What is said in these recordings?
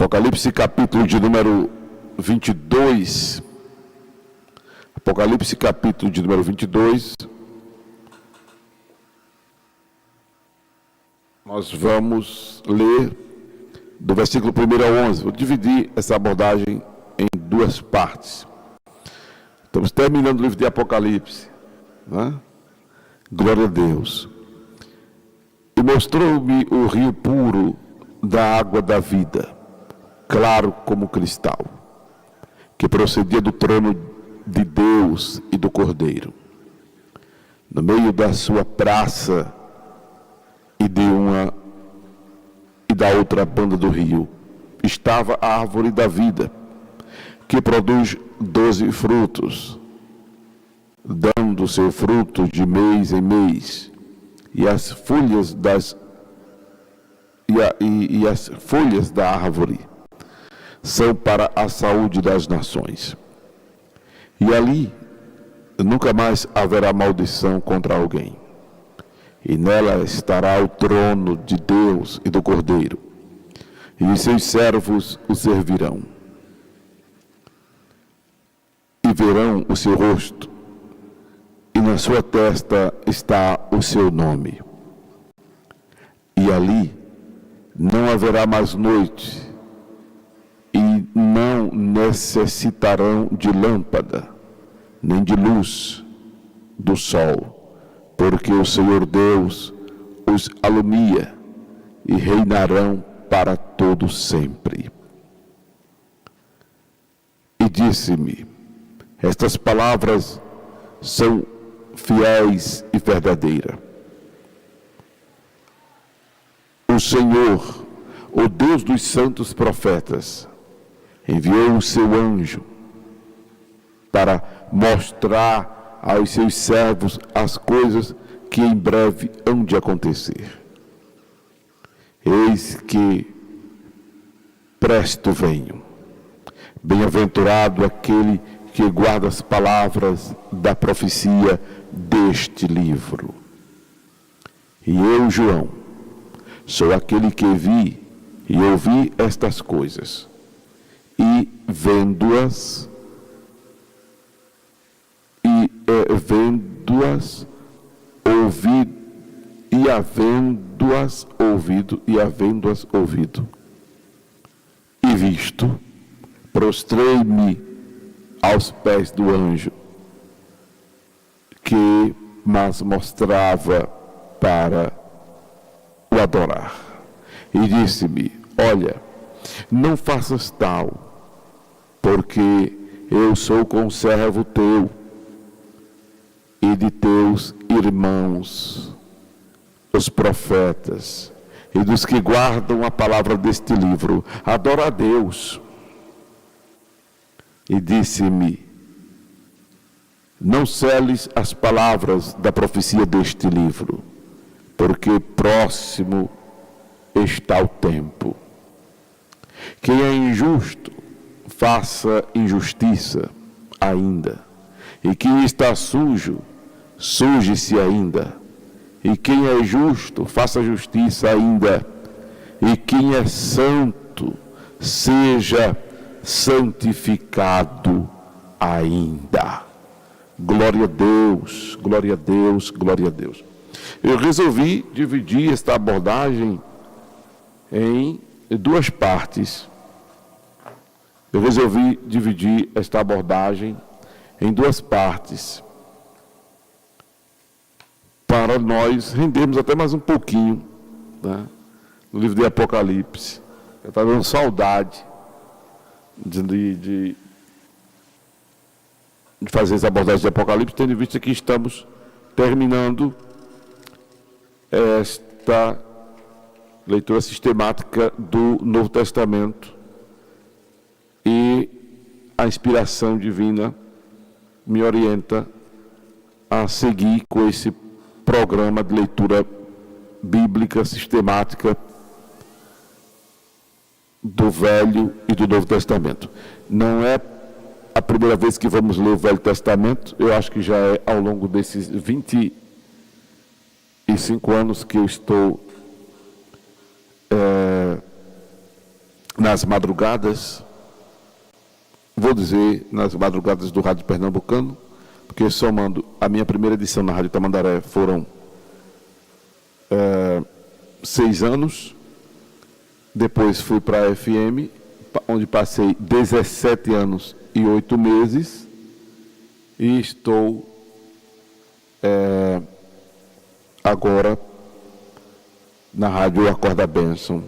Apocalipse capítulo de número 22. Apocalipse capítulo de número 22. Nós vamos ler do versículo 1 ao 11. Vou dividir essa abordagem em duas partes. Estamos terminando o livro de Apocalipse, né? Glória a Deus. E mostrou-me o rio puro da água da vida, claro como cristal, que procedia do trono de Deus e do Cordeiro. No meio da sua praça e da outra banda do rio estava a árvore da vida, que produz 12 frutos, dando seu fruto de mês em mês, e as folhas da árvore são para a saúde das nações. E ali nunca mais haverá maldição contra alguém. E nela estará o trono de Deus e do Cordeiro, e os seus servos o servirão. E verão o seu rosto, e na sua testa está o seu nome. E ali não haverá mais noite, e não necessitarão de lâmpada, nem de luz do sol, porque o Senhor Deus os alumia, e reinarão para todo sempre. E disse-me: estas palavras são fiéis e verdadeiras. O Senhor, o Deus dos santos profetas, enviou o seu anjo para mostrar aos seus servos as coisas que em breve hão de acontecer. Eis que presto venho. Bem-aventurado aquele que guarda as palavras da profecia deste livro. E eu, João, sou aquele que vi e ouvi estas coisas, e vendo-as ouvido e visto, prostrei-me aos pés do anjo que mas mostrava para o adorar. E disse-me: olha, não faças tal, porque eu sou conservo teu e de teus irmãos, os profetas, e dos que guardam a palavra deste livro. Adora a Deus. E disse-me: não seles as palavras da profecia deste livro, porque próximo está o tempo. Quem é injusto, faça injustiça ainda. E quem está sujo, suje-se ainda. E quem é justo, faça justiça ainda. E quem é santo, seja santificado ainda. Glória a Deus, glória a Deus, glória a Deus. Eu resolvi dividir esta abordagem em duas partes. Para nós rendermos até mais um pouquinho, né, no livro de Apocalipse. Eu estava dando saudade de fazer essa abordagem de Apocalipse, tendo em vista que estamos terminando esta leitura sistemática do Novo Testamento, e a inspiração divina me orienta a seguir com esse programa de leitura bíblica sistemática do Velho e do Novo Testamento. Não é a primeira vez que vamos ler o Velho Testamento, eu acho que já é ao longo desses 25 anos que eu estou nas madrugadas, vou dizer nas madrugadas do Rádio Pernambucano, porque somando a minha primeira edição na Rádio Tamandaré foram 6 anos, depois fui para a FM, onde passei 17 anos e 8 meses, e estou agora na Rádio Acorda Bênção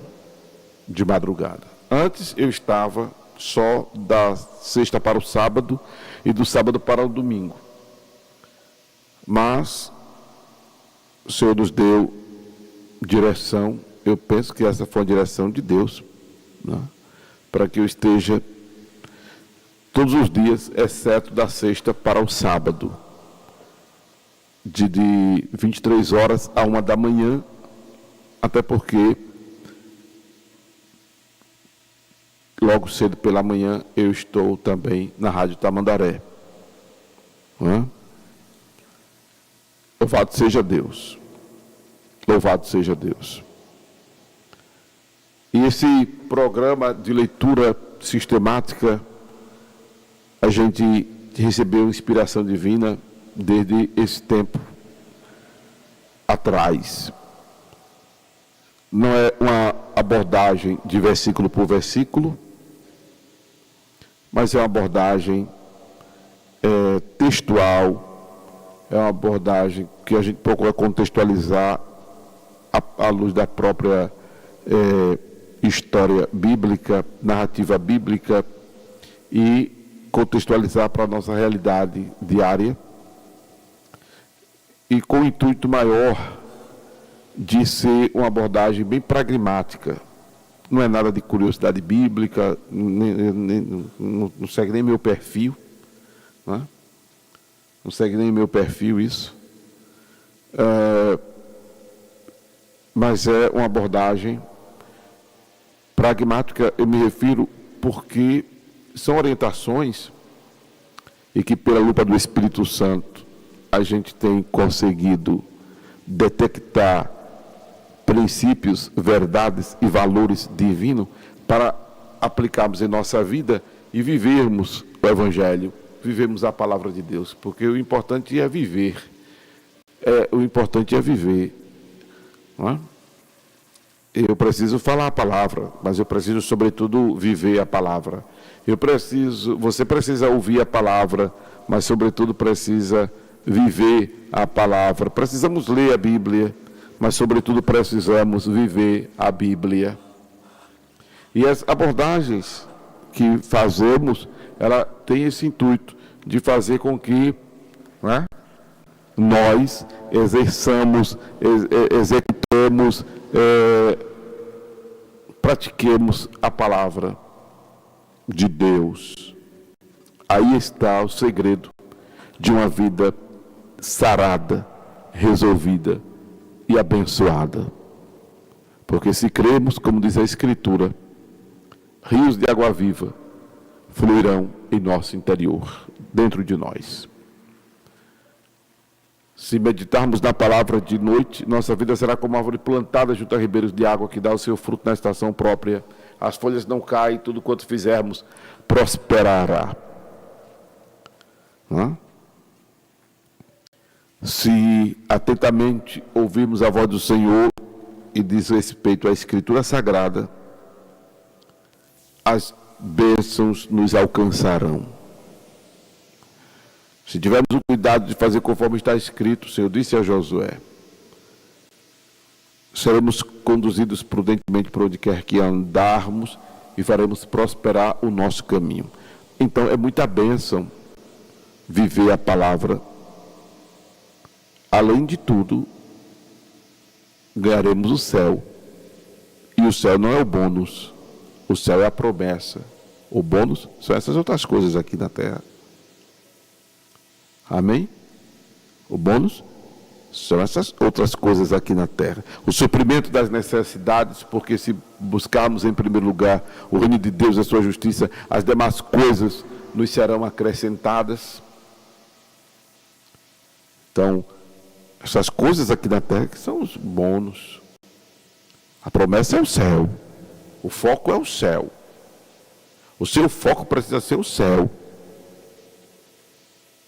de madrugada. Antes eu estava só da sexta para o sábado e do sábado para o domingo. Mas o Senhor nos deu direção, eu penso que essa foi a direção de Deus, né? Para que eu esteja todos os dias, exceto da sexta para o sábado, de 23 horas a 1 da manhã, até porque logo cedo pela manhã eu estou também na Rádio Tamandaré. Né? Louvado seja Deus. Louvado seja Deus. E esse programa de leitura sistemática, a gente recebeu inspiração divina desde esse tempo atrás. Não é uma abordagem de versículo por versículo, mas é uma abordagem textual, é uma abordagem que a gente procura contextualizar à luz da própria história bíblica, narrativa bíblica, e contextualizar para a nossa realidade diária, e com o intuito maior de ser uma abordagem bem pragmática. Não é nada de curiosidade bíblica, não segue nem meu perfil, né? Não segue nem meu perfil isso. Mas é uma abordagem pragmática, eu me refiro porque são orientações e que pela lupa do Espírito Santo a gente tem conseguido detectar princípios, verdades e valores divinos para aplicarmos em nossa vida e vivermos o Evangelho, vivermos a palavra de Deus, porque o importante é viver. O importante é viver. Não é? Eu preciso falar a palavra, mas eu preciso, sobretudo, viver a palavra. Você precisa ouvir a palavra, mas, sobretudo, precisa viver a palavra. Precisamos ler a Bíblia, mas, sobretudo, precisamos viver a Bíblia. E as abordagens que fazemos, ela tem esse intuito de fazer com que, né, nós exerçamos, executemos, pratiquemos a palavra de Deus. Aí está o segredo de uma vida sarada, resolvida e abençoada. Porque se cremos, como diz a Escritura, rios de água viva fluirão em nosso interior, dentro de nós. Se meditarmos na palavra de noite, nossa vida será como uma árvore plantada junto a ribeiros de água, que dá o seu fruto na estação própria. As folhas não caem, tudo quanto fizermos prosperará. Não? Se atentamente ouvirmos a voz do Senhor e diz respeito à Escritura Sagrada, as bênçãos nos alcançarão. Se tivermos o cuidado de fazer conforme está escrito, o Senhor disse a Josué, seremos conduzidos prudentemente por onde quer que andarmos e faremos prosperar o nosso caminho. Então é muita bênção viver a palavra. Além de tudo, ganharemos o céu. E o céu não é o bônus, o céu é a promessa. O bônus são essas outras coisas aqui na terra. Amém? O bônus são essas outras coisas aqui na terra. O suprimento das necessidades, porque se buscarmos em primeiro lugar o reino de Deus e a sua justiça, as demais coisas nos serão acrescentadas. Então, essas coisas aqui na terra que são os bônus. A promessa é o céu. O foco é o céu. O seu foco precisa ser o céu.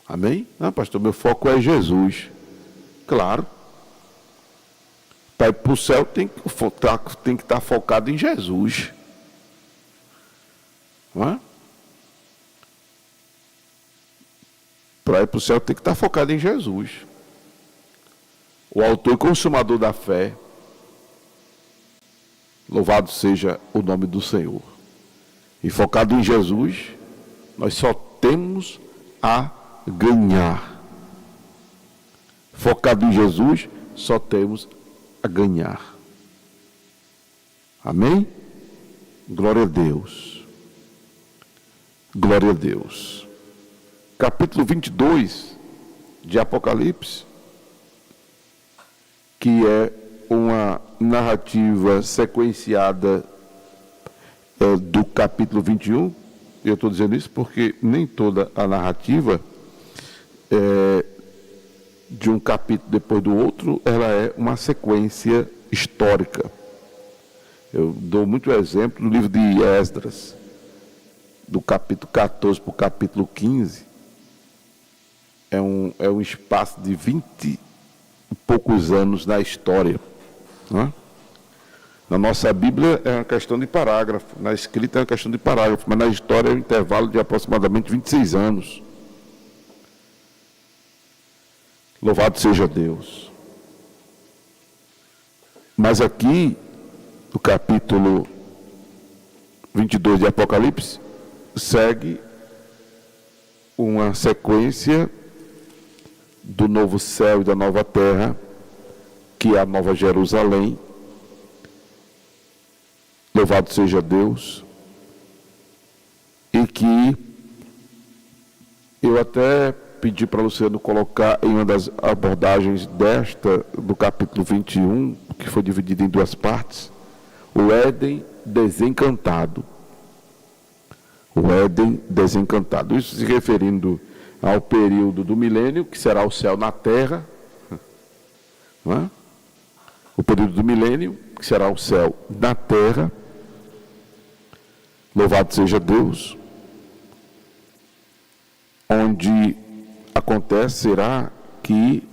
Amém? Não, pastor, meu foco é Jesus. Claro. Para ir para o céu tem que estar focado em Jesus. Não é? Para ir para o céu tem que estar focado em Jesus. O autor e consumador da fé. Louvado seja o nome do Senhor. E focado em Jesus, nós só temos a ganhar. Focado em Jesus, só temos a ganhar. Amém? Glória a Deus. Glória a Deus. Capítulo 22 de Apocalipse, que é uma narrativa sequenciada do capítulo 21. Eu estou dizendo isso porque nem toda a narrativa de um capítulo depois do outro, ela é uma sequência histórica. Eu dou muito exemplo do livro de Esdras, do capítulo 14 para o capítulo 15. É um espaço de 20 e poucos anos na história. Não é? Na nossa Bíblia é uma questão de parágrafo, na escrita é uma questão de parágrafo, mas na história é um intervalo de aproximadamente 26 anos. Louvado seja Deus. Mas aqui, o capítulo 22 de Apocalipse, segue uma sequência do novo céu e da nova terra, que é a Nova Jerusalém. Louvado seja Deus. E que eu até pedi para Luciano colocar em uma das abordagens do capítulo 21, que foi dividido em duas partes, o Éden desencantado. O Éden desencantado. Isso se referindo ao período do milênio, que será o céu na terra. Não é? O período do milênio, que será o céu na terra. Louvado seja Deus. Onde acontecerá que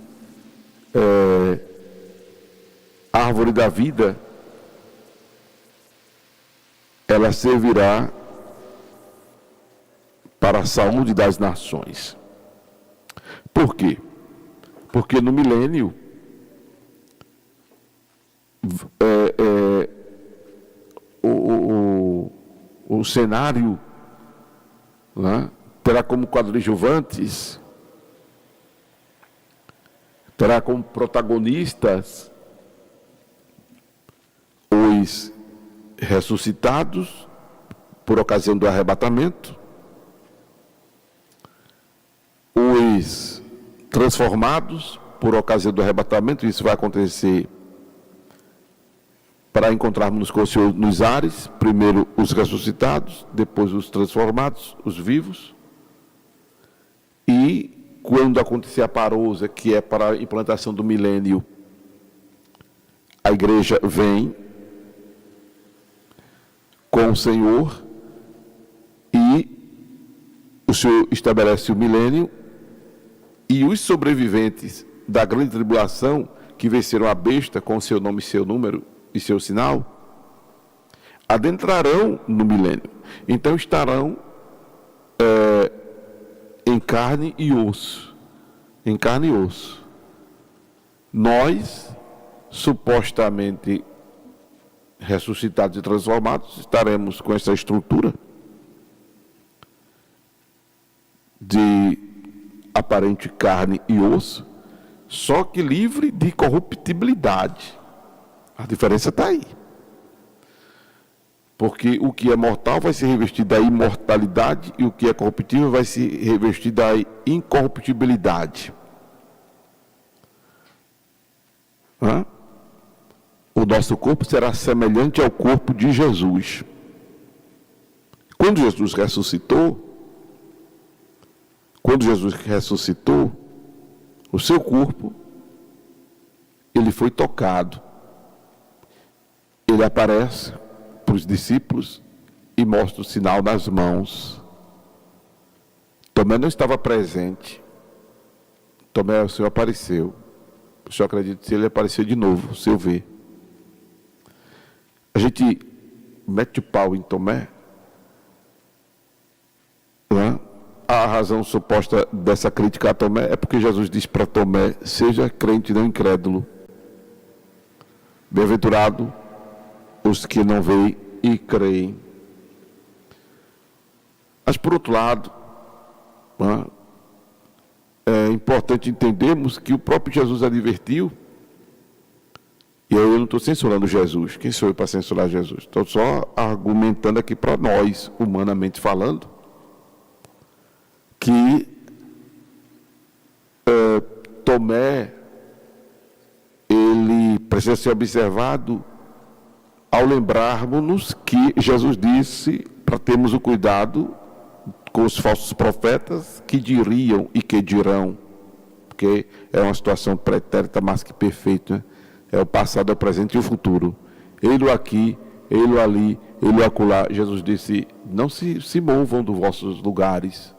a árvore da vida, ela servirá para a saúde das nações. Por quê? Porque no milênio o cenário, né, terá como coadjuvantes, terá como protagonistas os ressuscitados por ocasião do arrebatamento, os transformados por ocasião do arrebatamento. Isso vai acontecer para encontrarmos com o Senhor nos ares, primeiro os ressuscitados, depois os transformados, os vivos. E quando acontecer a parousa, que é para a implantação do milênio, a igreja vem com o Senhor e o Senhor estabelece o milênio, e os sobreviventes da grande tribulação, que venceram a besta com seu nome, seu número e seu sinal, adentrarão no milênio. Então estarão em carne e osso. Em carne e osso. Nós, supostamente ressuscitados e transformados, estaremos com essa estrutura de aparente carne e osso, só que livre de corruptibilidade. A diferença está aí. Porque o que é mortal vai se revestir da imortalidade e o que é corruptível vai se revestir da incorruptibilidade. O nosso corpo será semelhante ao corpo de Jesus. Quando Jesus ressuscitou, o seu corpo, ele foi tocado. Ele aparece para os discípulos e mostra o sinal nas mãos. Tomé não estava presente. Tomé, o Senhor apareceu. Eu só acredito se ele aparecer de novo, se eu ver. A gente mete o pau em Tomé. Né? A razão suposta dessa crítica a Tomé é porque Jesus disse para Tomé: seja crente, não incrédulo. Bem-aventurado os que não veem e creem. Mas, por outro lado, né, é importante entendermos que o próprio Jesus advertiu, e aí eu não estou censurando Jesus. Quem sou eu para censurar Jesus? Estou só argumentando aqui para nós, humanamente falando, que Tomé, ele precisa ser observado ao lembrarmos-nos que Jesus disse para termos o cuidado com os falsos profetas que diriam e que dirão, porque é uma situação pretérita, mas que perfeita, né? É o passado, o presente e o futuro. Ele aqui, ele ali, ele acolá. Jesus disse: não se movam dos vossos lugares.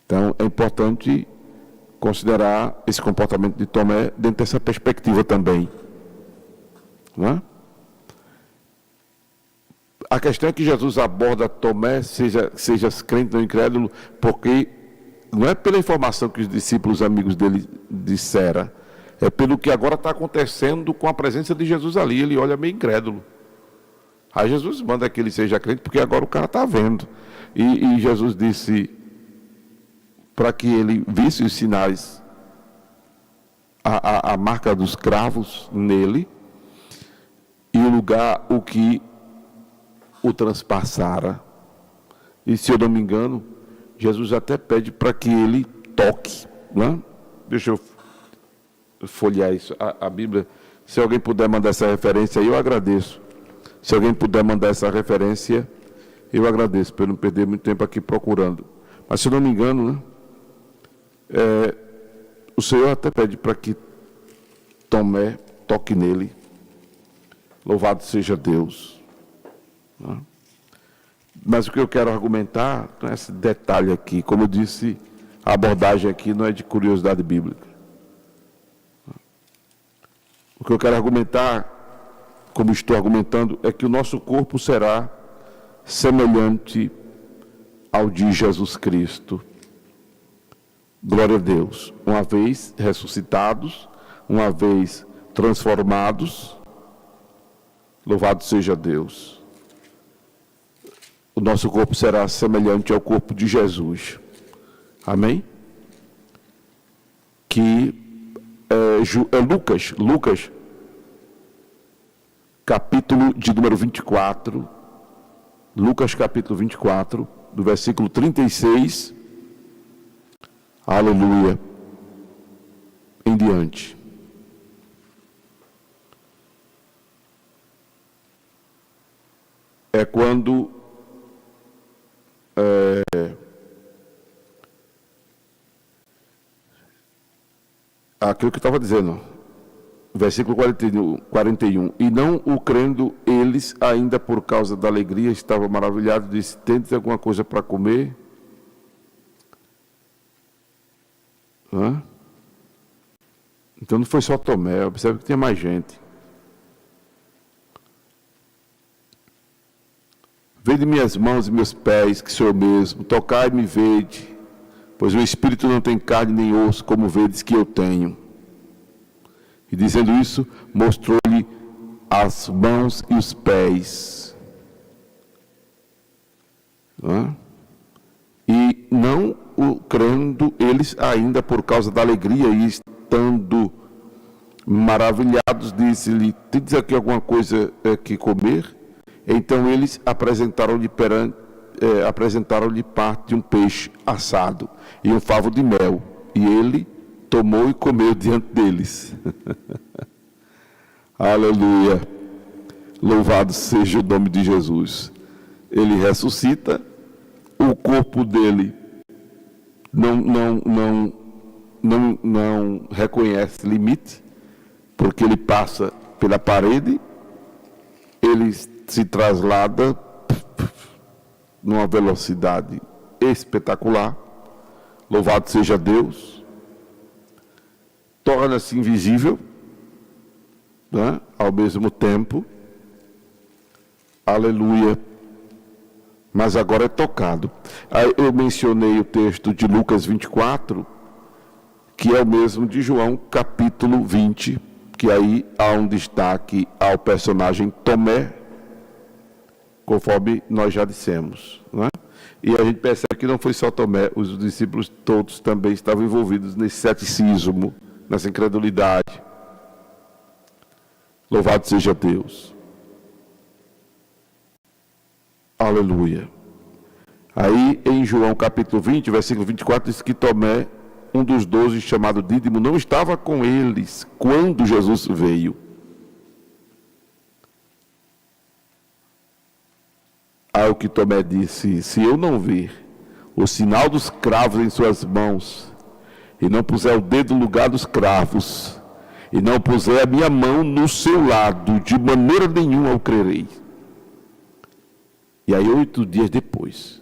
Então, é importante considerar esse comportamento de Tomé dentro dessa perspectiva também. Não é? A questão é que Jesus aborda Tomé, seja crente ou incrédulo, porque não é pela informação que os discípulos amigos dele disseram, é pelo que agora está acontecendo com a presença de Jesus ali. Ele olha meio incrédulo. Aí Jesus manda que ele seja crente, porque agora o cara está vendo. E Jesus disse para que ele visse os sinais, a marca dos cravos nele, e o lugar o que o transpassara. E se eu não me engano, Jesus até pede para que ele toque, né? Deixa eu folhear isso, a Bíblia. Se alguém puder mandar essa referência aí, eu agradeço. Se alguém puder mandar essa referência, eu agradeço, para eu não perder muito tempo aqui procurando. Mas se eu não me engano, né, o Senhor até pede para que Tomé toque nele. Louvado seja Deus. Mas o que eu quero argumentar não é esse detalhe aqui. Como eu disse, a abordagem aqui não é de curiosidade bíblica. O que eu quero argumentar, como estou argumentando, é que o nosso corpo será semelhante ao de Jesus Cristo. Glória a Deus. Uma vez ressuscitados, uma vez transformados, louvado seja Deus. O nosso corpo será semelhante ao corpo de Jesus. Amém? Que é Lucas, capítulo de número 24, Lucas capítulo 24, do versículo 36, aleluia, em diante. É quando aquilo que eu estava dizendo, versículo 41, e não o crendo eles, ainda por causa da alegria, estavam maravilhados, disse: tendes alguma coisa para comer? Então não foi só Tomé, observe que tinha mais gente. Vede minhas mãos e meus pés, que sou eu mesmo, tocai-me e vede, pois o Espírito não tem carne nem osso, como vedes que eu tenho. E dizendo isso, mostrou-lhe as mãos e os pés. E não o crendo eles ainda por causa da alegria, e estando maravilhados, disse-lhe: tendes aqui alguma coisa que comer? Então eles apresentaram-lhe parte de um peixe assado e um favo de mel, e ele tomou e comeu diante deles. Aleluia, louvado seja o nome de Jesus. Ele ressuscita, o corpo dele não reconhece limite, porque ele passa pela parede, ele se traslada numa velocidade espetacular. Louvado seja Deus. Torna-se invisível, né? Ao mesmo tempo. Aleluia. Mas agora é tocado. Aí eu mencionei o texto de Lucas 24, que é o mesmo de João capítulo 20, que aí há um destaque ao personagem Tomé, conforme nós já dissemos, né? E a gente percebe que não foi só Tomé, os discípulos todos também estavam envolvidos nesse ceticismo, nessa incredulidade. Louvado seja Deus. Aleluia. Aí em João capítulo 20, versículo 24, diz que Tomé, um dos 12, chamado Dídimo, não estava com eles quando Jesus veio. Ao que Tomé disse: se eu não ver o sinal dos cravos em suas mãos, e não puser o dedo no lugar dos cravos, e não puser a minha mão no seu lado, de maneira nenhuma eu crerei. E aí 8 dias depois,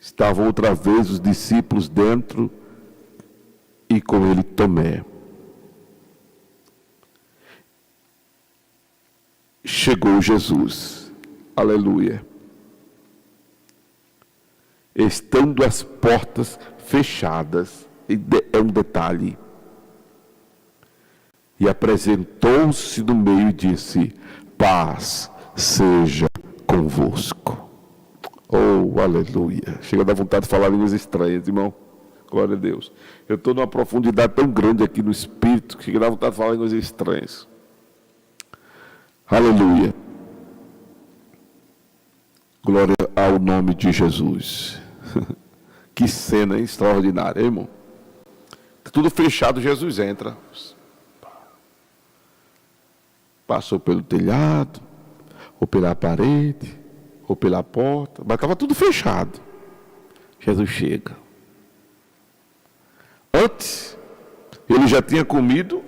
estavam outra vez os discípulos dentro, e com ele Tomé. Chegou Jesus, aleluia, estando as portas fechadas, é um detalhe, e apresentou-se no meio e disse: paz seja convosco. Oh, aleluia. Chega a dar vontade de falar línguas estranhas, irmão. Glória a Deus. Eu estou numa profundidade tão grande aqui no Espírito, que chega a dar vontade de falar línguas estranhas. Aleluia. Glória ao nome de Jesus. Que cena extraordinária, hein, irmão? Tudo fechado, Jesus entra. Passou pelo telhado, ou pela parede, ou pela porta, mas estava tudo fechado. Jesus chega. Antes, ele já tinha comido,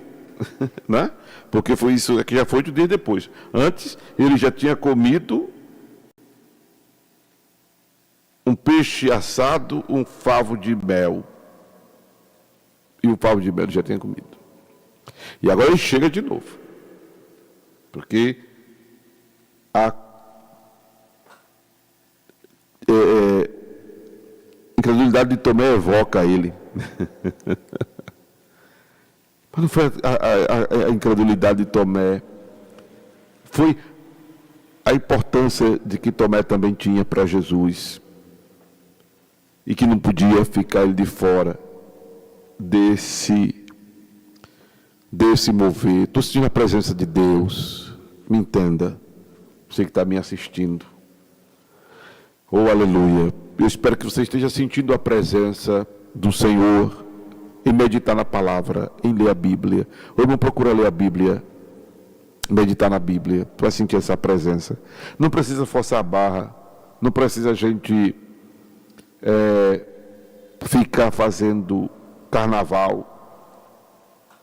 né? Porque foi isso que já foi 8 dias depois. Antes, ele já tinha comido um peixe assado, um favo de mel. E o favo de mel ele já tinha comido. E agora ele chega de novo. Porque a incredulidade de Tomé evoca ele. Mas não foi a incredulidade de Tomé. Foi a importância de que Tomé também tinha para Jesus. E que não podia ficar ele de fora desse mover. Estou sentindo a presença de Deus. Me entenda. Você que está me assistindo. Oh, aleluia. Eu espero que você esteja sentindo a presença do Senhor em meditar na palavra, em ler a Bíblia. Ou irmão, procura ler a Bíblia, meditar na Bíblia, para sentir essa presença. Não precisa forçar a barra, não precisa a gente ficar fazendo carnaval,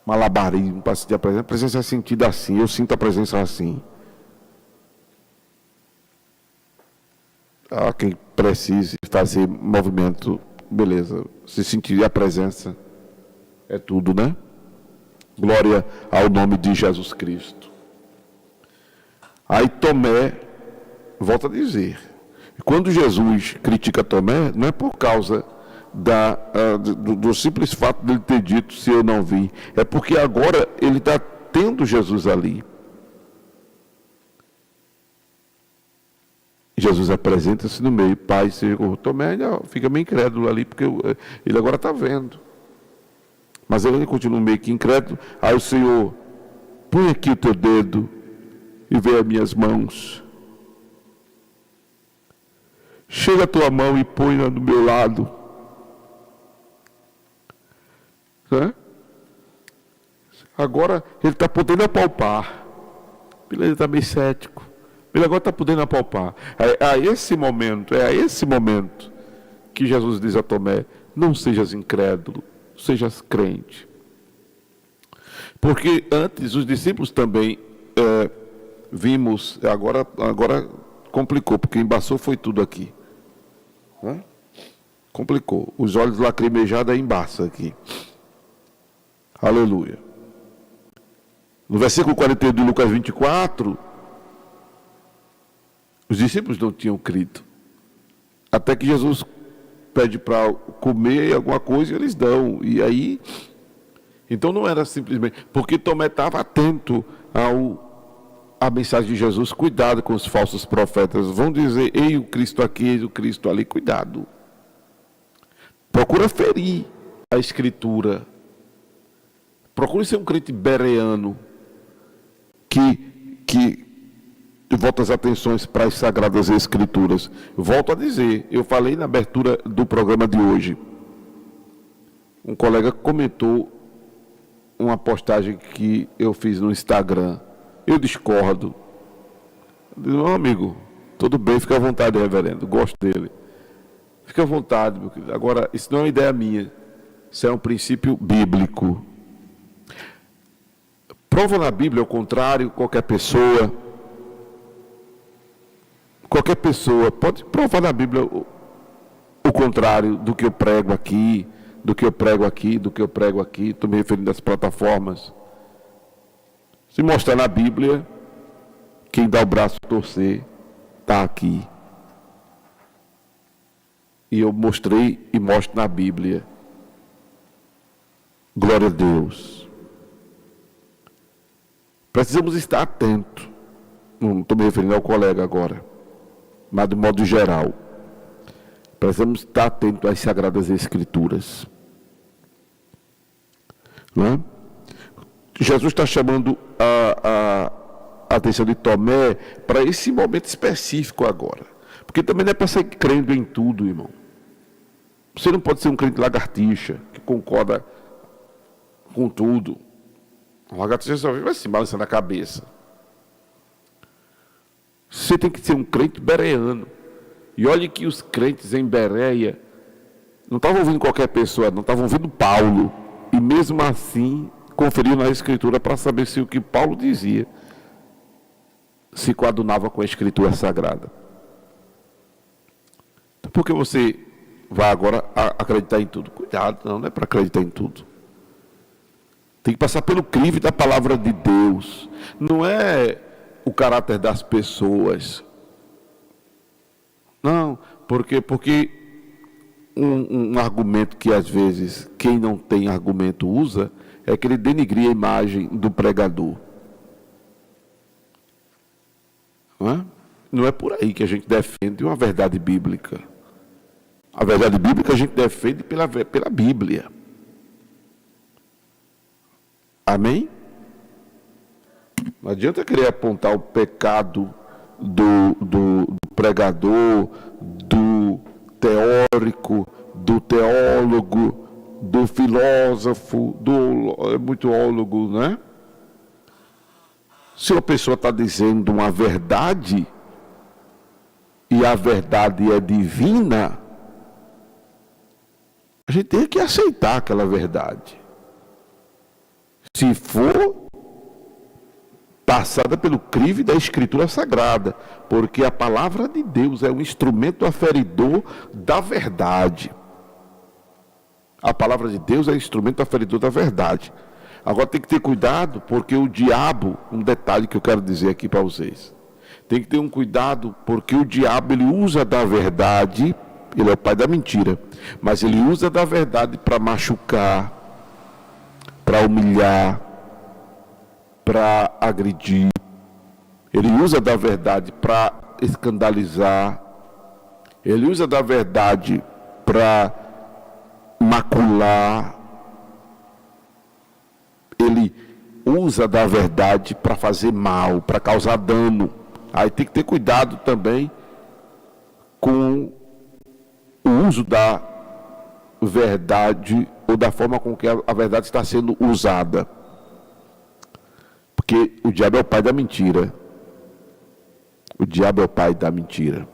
malabarismo para sentir a presença. A presença é sentida assim, eu sinto a presença assim. Há quem precise fazer movimento, beleza, se sentir a presença é tudo, né? Glória ao nome de Jesus Cristo. Aí Tomé, volta a dizer, quando Jesus critica Tomé, não é por causa do simples fato dele ter dito: se eu não vi, é porque agora ele está tendo Jesus ali. Jesus apresenta-se no meio: Pai, seja com Tomé, fica meio incrédulo ali, porque ele agora está vendo. Mas ele continua meio que incrédulo. Aí o Senhor: põe aqui o teu dedo e vê as minhas mãos. Chega a tua mão e põe-na do meu lado. Né? Agora ele está podendo apalpar. Ele está meio cético. Ele agora está podendo apalpar. É a esse momento que Jesus diz a Tomé: não sejas incrédulo, sejas crente. Porque antes os discípulos também vimos, agora complicou, porque embaçou foi tudo aqui. Complicou. Os olhos lacrimejados aí embaça aqui. Aleluia. No versículo 41 de Lucas 24, os discípulos não tinham crido. Até que Jesus pede para comer alguma coisa e eles dão. E aí, então não era simplesmente, porque Tomé estava atento à mensagem de Jesus, cuidado com os falsos profetas. Vão dizer, ei o Cristo aqui, ei o Cristo ali, cuidado. Procura ferir a Escritura. Procure ser um crente bereano que volta as atenções para as Sagradas Escrituras. Volto a dizer, eu falei na abertura do programa de hoje. Um colega comentou uma postagem que eu fiz no Instagram. Eu discordo. Eu digo, meu amigo, tudo bem, fica à vontade, reverendo, gosto dele. Fica à vontade, meu querido. Agora, isso não é uma ideia minha. Isso é um princípio bíblico. Prova na Bíblia ao contrário, qualquer pessoa pode provar na Bíblia o contrário do que eu prego aqui, do que eu prego aqui, do que eu prego aqui. Estou me referindo às plataformas. Se mostrar na Bíblia, quem dá o braço a torcer está aqui. E eu mostrei e mostro na Bíblia. Glória a Deus. Precisamos estar atentos. Não estou me referindo ao colega agora, mas de modo geral. Precisamos estar atentos às Sagradas Escrituras. Não é? Jesus está chamando a atenção de Tomé para esse momento específico agora. Porque também não é para ser crendo em tudo, irmão. Você não pode ser um crente lagartixa, que concorda com tudo. O lagartixa só vai se balançando a cabeça. Você tem que ser um crente bereano. E olhe que os crentes em Bereia não estavam ouvindo qualquer pessoa, não estavam ouvindo Paulo. E mesmo assim, conferiam na Escritura para saber se o que Paulo dizia se coadunava com a Escritura Sagrada. Então, por que você vai agora acreditar em tudo? Cuidado, não é para acreditar em tudo. Tem que passar pelo crivo da palavra de Deus. Não é o caráter das pessoas. Não, porque um argumento que às vezes quem não tem argumento usa é que ele denigria a imagem do pregador. Não é por aí que a gente defende uma verdade bíblica. A verdade bíblica a gente defende pela Bíblia. Amém? Não adianta querer apontar o pecado do pregador, do teórico, do teólogo, do filósofo, do muitólogo, né? Se a pessoa está dizendo uma verdade e a verdade é divina, a gente tem que aceitar aquela verdade. Se for passada pelo crivo da Escritura Sagrada, porque a palavra de Deus é um instrumento aferidor da verdade. A palavra de Deus é um instrumento aferidor da verdade. Agora tem que ter cuidado, porque o diabo, um detalhe que eu quero dizer aqui para vocês, tem que ter um cuidado, porque o diabo ele usa da verdade, ele é o pai da mentira, mas ele usa da verdade para machucar, para humilhar, para agredir. Ele usa da verdade para escandalizar. Ele usa da verdade para macular. Ele usa da verdade para fazer mal, para causar dano. Aí tem que ter cuidado também com o uso da verdade ou da forma com que a verdade está sendo usada. Porque o diabo é o pai da mentira. O diabo é o pai da mentira.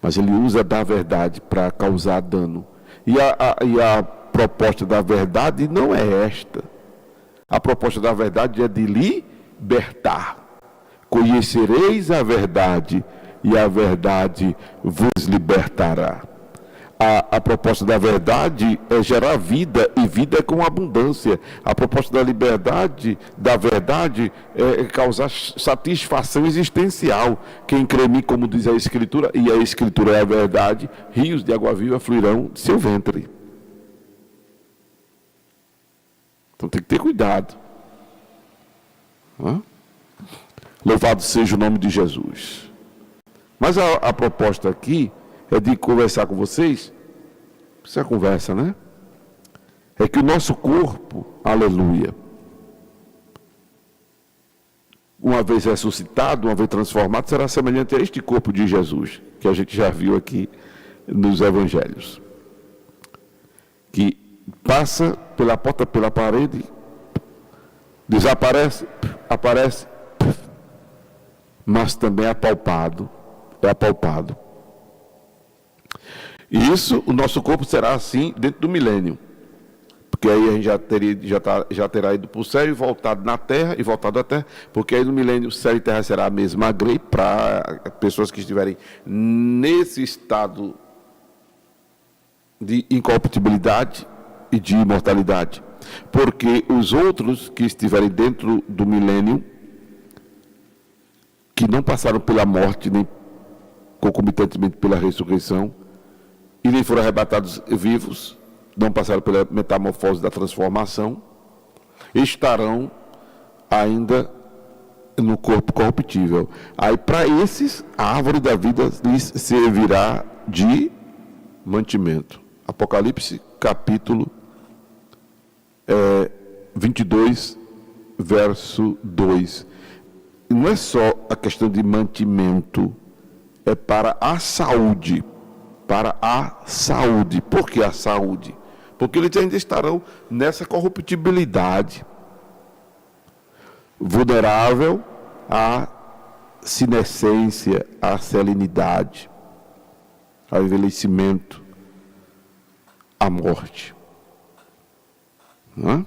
Mas ele usa da verdade para causar dano. E a proposta da verdade não é esta. A proposta da verdade é de libertar. Conhecereis a verdade, e a verdade vos libertará. A proposta da verdade é gerar vida, e vida é com abundância. A proposta da liberdade, da verdade, é causar satisfação existencial. Quem crê em mim, como diz a Escritura, e a Escritura é a verdade, rios de água viva fluirão de seu ventre. Então tem que ter cuidado. Louvado seja o nome de Jesus. Mas a proposta aqui é de conversar com vocês. Isso é conversa, né? É que o nosso corpo, aleluia, uma vez ressuscitado, uma vez transformado, será semelhante a este corpo de Jesus, que a gente já viu aqui nos evangelhos. Que passa pela porta, pela parede, desaparece, aparece, mas também é apalpado. E isso, o nosso corpo será assim dentro do milênio. Porque aí a gente já terá ido para o céu e voltado na terra, e voltado à terra, porque aí no milênio céu e terra será a mesma grei para pessoas que estiverem nesse estado de incorruptibilidade e de imortalidade. Porque os outros que estiverem dentro do milênio, que não passaram pela morte, nem concomitantemente pela ressurreição, e nem foram arrebatados vivos, não passaram pela metamorfose da transformação, estarão ainda no corpo corruptível. Aí, para esses, a árvore da vida lhes servirá de mantimento. Apocalipse, capítulo 22, verso 2. E não é só a questão de mantimento, é para a saúde. Para a saúde. Por que a saúde? Porque eles ainda estarão nessa corruptibilidade, vulnerável à senescência, à salinidade, ao envelhecimento, à morte. Não é?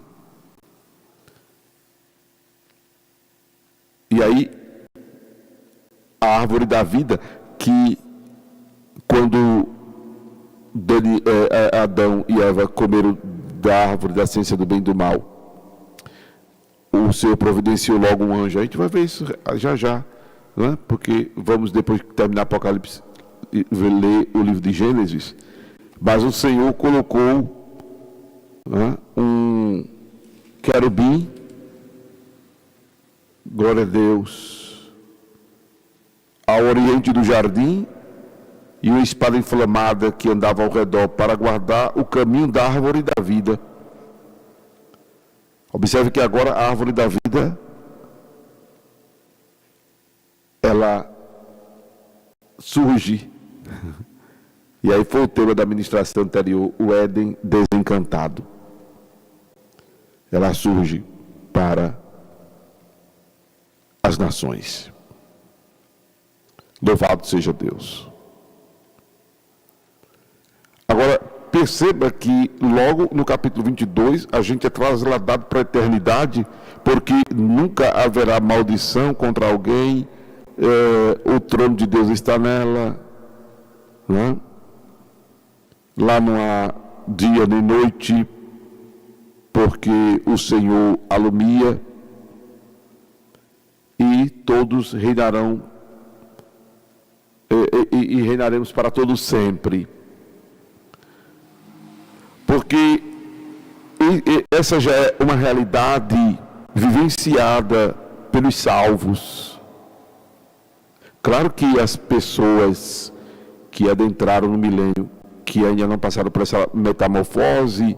E aí, a árvore da vida, que quando Adão e Eva comeram da árvore da ciência do bem e do mal, o Senhor providenciou logo um anjo. A gente vai ver isso já, não é? Porque vamos, depois que terminar Apocalipse, ler o livro de Gênesis. Mas o Senhor colocou, não é, um querubim, glória a Deus, ao oriente do jardim, e uma espada inflamada que andava ao redor para guardar o caminho da árvore da vida. Observe que agora a árvore da vida, ela surge. E aí foi o tema da ministração anterior, o Éden desencantado. Ela surge para as nações. Louvado seja Deus. Agora, perceba que logo no capítulo 22, a gente é trasladado para a eternidade, porque nunca haverá maldição contra alguém, o trono de Deus está nela, né? Lá não há dia nem noite, porque o Senhor alumia, e todos reinarão, e reinaremos para todos sempre. Porque essa já é uma realidade vivenciada pelos salvos. Claro que as pessoas que adentraram no milênio, que ainda não passaram por essa metamorfose,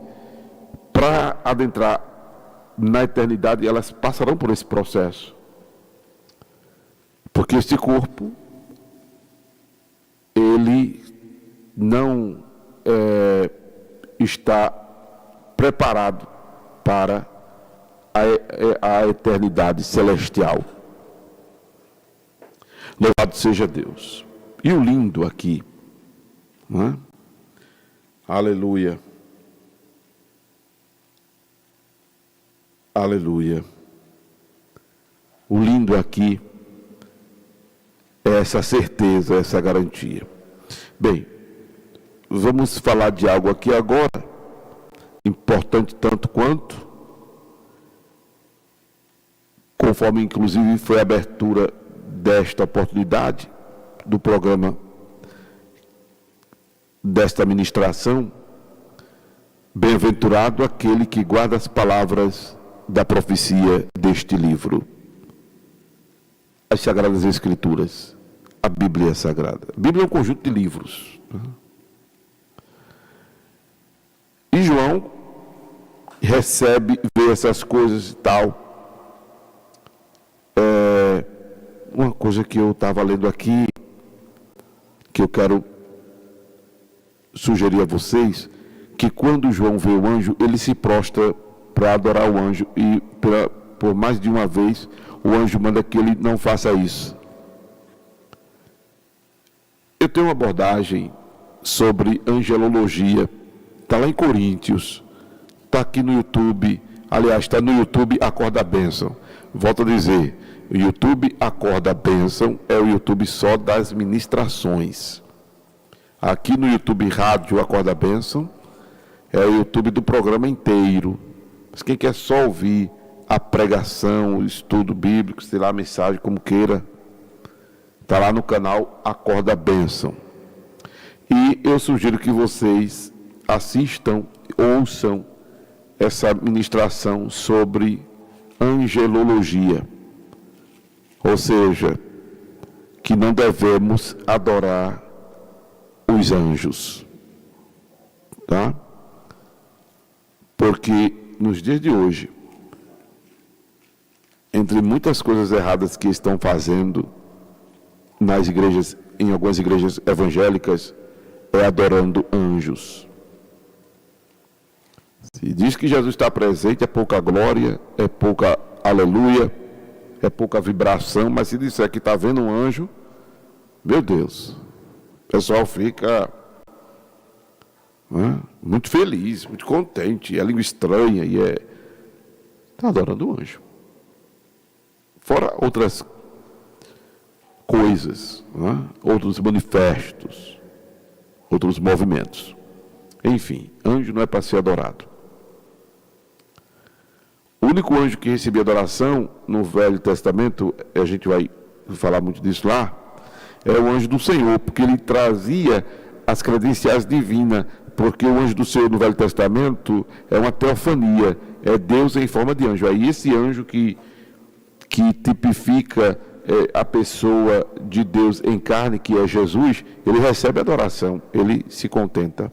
para adentrar na eternidade, elas passarão por esse processo. Porque este corpo, ele não está preparado para a eternidade celestial. Louvado seja Deus. E o lindo aqui, não é? Aleluia. Aleluia. O lindo aqui essa certeza, essa garantia. Bem, vamos falar de algo aqui agora, importante tanto quanto, conforme inclusive foi a abertura desta oportunidade, do programa, desta ministração. Bem-aventurado aquele que guarda as palavras da profecia deste livro. As Sagradas Escrituras, a Bíblia Sagrada. A Bíblia é um conjunto de livros. E João recebe, vê essas coisas e tal. Uma coisa que eu estava lendo aqui, que eu quero sugerir a vocês, que quando João vê o anjo, ele se prostra para adorar o anjo, e por mais de uma vez o anjo manda que ele não faça isso. Eu tenho uma abordagem sobre angelologia, está lá em Coríntios, está aqui no YouTube, aliás, está no YouTube Acorda a Bênção. Volto a dizer, o YouTube Acorda a Bênção é o YouTube só das ministrações. Aqui no YouTube Rádio Acorda a Bênção é o YouTube do programa inteiro. Mas quem quer só ouvir a pregação, o estudo bíblico, sei lá, a mensagem, como queira, está lá no canal Acorda a Bênção. E eu sugiro que vocês assistam, ouçam essa ministração sobre angelologia. Ou seja, que não devemos adorar os anjos. Tá? Porque nos dias de hoje, entre muitas coisas erradas que estão fazendo nas igrejas, em algumas igrejas evangélicas, é adorando anjos. Se diz que Jesus está presente, é pouca glória, é pouca aleluia, é pouca vibração, mas se disser que está vendo um anjo, meu Deus, o pessoal fica muito feliz, muito contente, é língua estranha e está adorando o anjo. Fora outras coisas, outros manifestos, outros movimentos. Enfim, anjo não é para ser adorado. O único anjo que recebia adoração no Velho Testamento, a gente vai falar muito disso lá, é o anjo do Senhor, porque ele trazia as credenciais divinas, porque o anjo do Senhor no Velho Testamento é uma teofania, é Deus em forma de anjo. Aí esse anjo que tipifica a pessoa de Deus em carne, que é Jesus, ele recebe adoração, ele se contenta.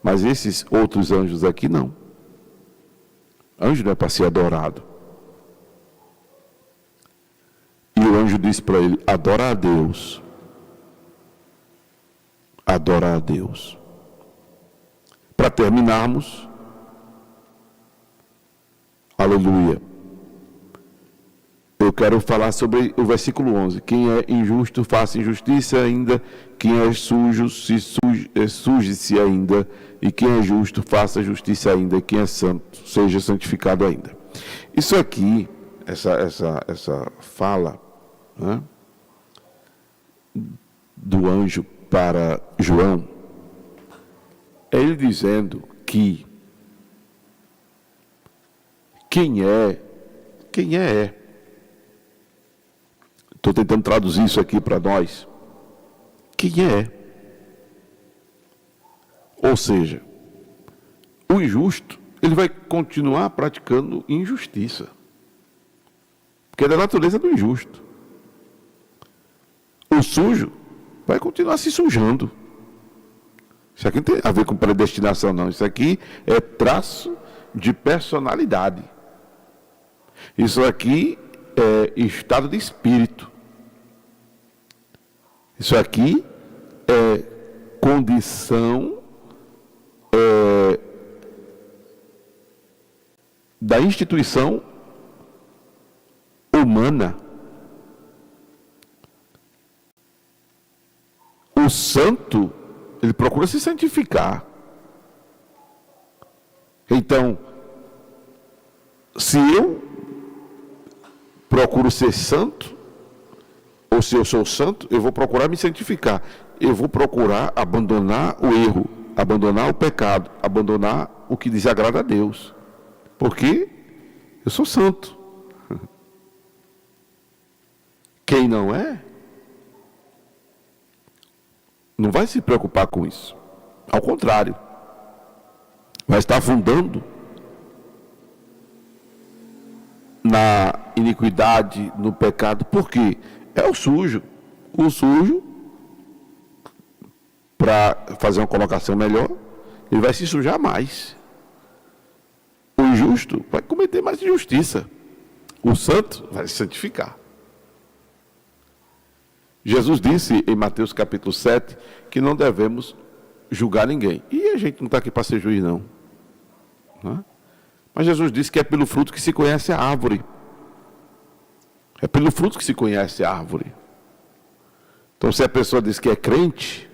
Mas esses outros anjos aqui não. Anjo não é para ser adorado. E o anjo disse para ele: adora a Deus. Adora a Deus. Para terminarmos, aleluia, eu quero falar sobre o versículo 11. Quem é injusto, faça injustiça ainda. Quem é sujo, suje-se ainda. E quem é justo, faça justiça ainda. Quem é santo, seja santificado ainda. Isso aqui, essa fala, do anjo para João, é ele dizendo que quem é. Estou tentando traduzir isso aqui para nós. Quem é? Ou seja, o injusto, ele vai continuar praticando injustiça. Porque é da natureza do injusto. O sujo vai continuar se sujando. Isso aqui não tem a ver com predestinação, não. Isso aqui é traço de personalidade. Isso aqui é estado de espírito. Isso aqui é condição da instituição humana. O santo, ele procura se santificar. Então, se eu procuro ser santo, ou Ou se eu sou santo, eu vou procurar me santificar. Eu vou procurar abandonar o erro, abandonar o pecado, abandonar o que desagrada a Deus. Porque eu sou santo. Quem não é, não vai se preocupar com isso. Ao contrário, vai estar afundando na iniquidade, no pecado. Por quê? É o sujo. O sujo, para fazer uma colocação melhor, ele vai se sujar mais. O injusto vai cometer mais injustiça. O santo vai se santificar. Jesus disse em Mateus capítulo 7 que não devemos julgar ninguém. E a gente não está aqui para ser juiz, não. Mas Jesus disse que é pelo fruto que se conhece a árvore. É pelo fruto que se conhece a árvore. Então, se a pessoa diz que é crente,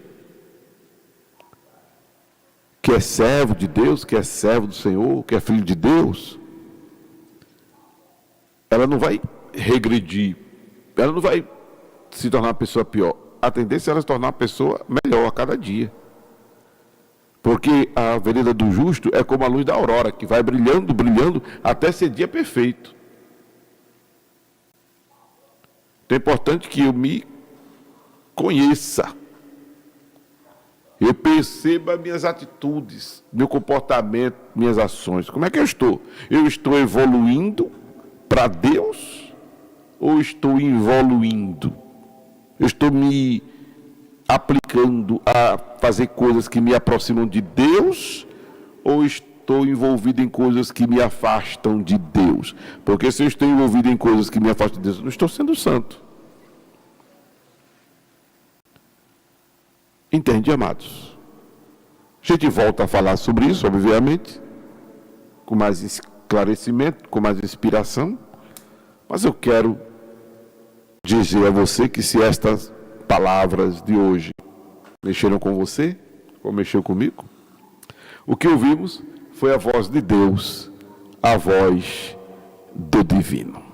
que é servo de Deus, que é servo do Senhor, que é filho de Deus, ela não vai regredir, ela não vai se tornar uma pessoa pior. A tendência é ela se tornar uma pessoa melhor a cada dia. Porque a vereda do justo é como a luz da aurora, que vai brilhando, brilhando, até ser dia perfeito. Então é importante que eu me conheça. Eu perceba minhas atitudes, meu comportamento, minhas ações. Como é que eu estou? Eu estou evoluindo para Deus ou estou involuindo? Eu estou me aplicando a fazer coisas que me aproximam de Deus ou estou envolvido em coisas que me afastam de Deus? Porque se eu estou envolvido em coisas que me afastam de Deus, eu não estou sendo santo. Entende, amados? A gente volta a falar sobre isso, obviamente, com mais esclarecimento, com mais inspiração, mas eu quero dizer a você que se estas palavras de hoje mexeram com você, ou mexeu comigo, o que ouvimos foi a voz de Deus, a voz do divino.